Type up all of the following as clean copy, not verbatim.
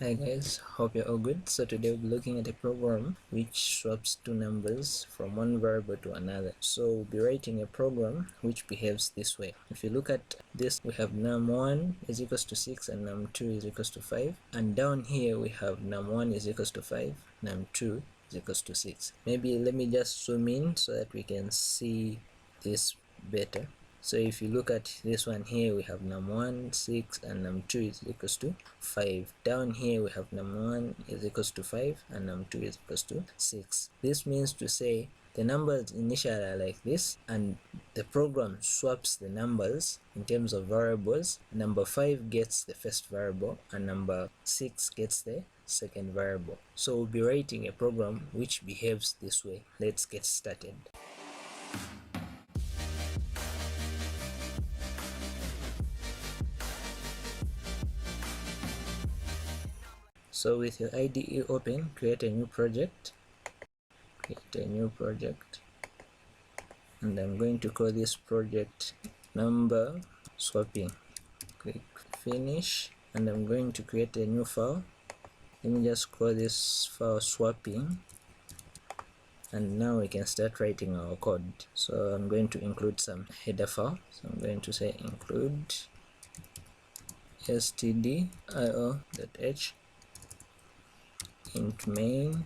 Hi guys, hope you're all good. So today we'll be looking at a program which swaps two numbers from one variable to another. So we'll be writing a program which behaves this way. If you look at this, we have num1 is equals to 6 and num2 is equals to 5. And down here we have num1 is equals to 5, num2 is equals to 6. Maybe let me just zoom in so that we can see this better. So if you look at this one here, we have num1 6 and num2 is equals to 5. Down here we have num1 is equals to 5 and num2 is equals to 6. This means to say the numbers initially are like this, and the program swaps the numbers in terms of variables. Number 5 gets the first variable and number 6 gets the second variable. So we'll be writing a program which behaves this way. Let's get started. So with your IDE open, create a new project, and I'm going to call this project number swapping. Click finish, and I'm going to create a new file. Let me just call this file swapping, and now we can start writing our code. So I'm going to include some header file. So I'm going to say include stdio.h int main.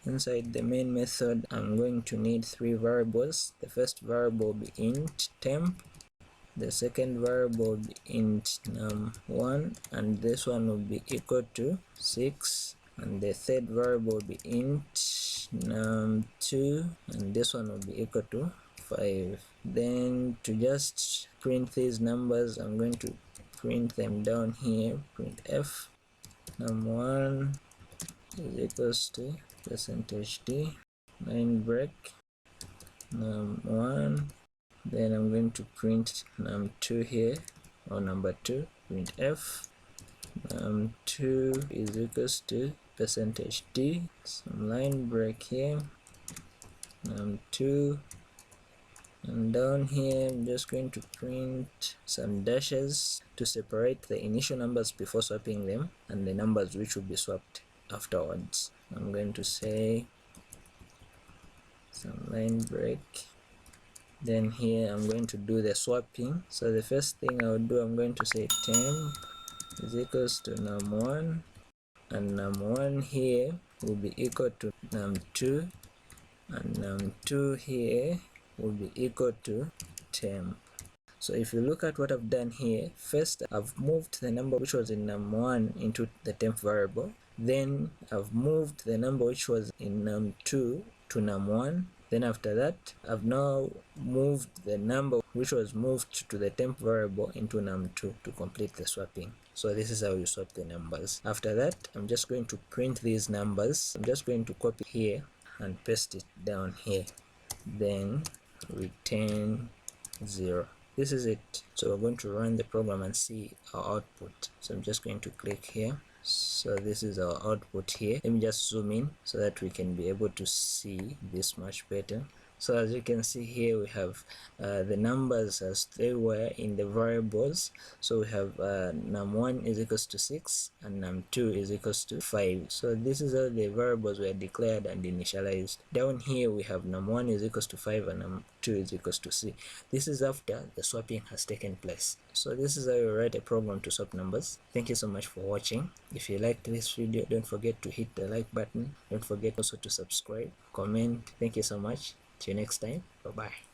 Inside the main method, I'm going to need three variables. The first variable will be int temp, the second variable will be int num1, and this one will be equal to 6, and the third variable will be int num2, and this one will be equal to 5. Then to just print these numbers, I'm going to print them down here. Print f num1 is equals to %d line break num1. Then I'm going to print num2 here, or number 2. Print f num2 is equals to %d, some line break here, num2, and down here I'm just going to print some dashes to separate the initial numbers before swapping them and the numbers which will be swapped afterwards. I'm going to say some line break. Then here I'm going to do the swapping. So the first thing I'll do, I'm going to say temp is equals to num1, and num1 here will be equal to num2, and num2 here will be equal to temp. So if you look at what I've done here, first I've moved the number which was in num1 into the temp variable. Then I've moved the number which was in num2 to num1. Then after that, I've now moved the number which was moved to the temp variable into num2 to complete the swapping. So this is how you swap the numbers. After that, I'm just going to print these numbers. I'm just going to copy here and paste it down here. Then return 0. This is it. So we're going to run the program and see our output. So I'm just going to click here. So this is our output here. Let me just zoom in so that we can be able to see this much better. So as you can see here, we have the numbers as they were in the variables. So we have num1 is equals to 6 and num2 is equals to 5. So this is how the variables were declared and initialized. Down here we have num1 is equals to 5 and num2 is equals to 6. This is after the swapping has taken place. So this is how you write a program to swap numbers. Thank you so much for watching. If you liked this video, don't forget to hit the like button. Don't forget also to subscribe, comment. Thank you so much. See you next time. Bye bye.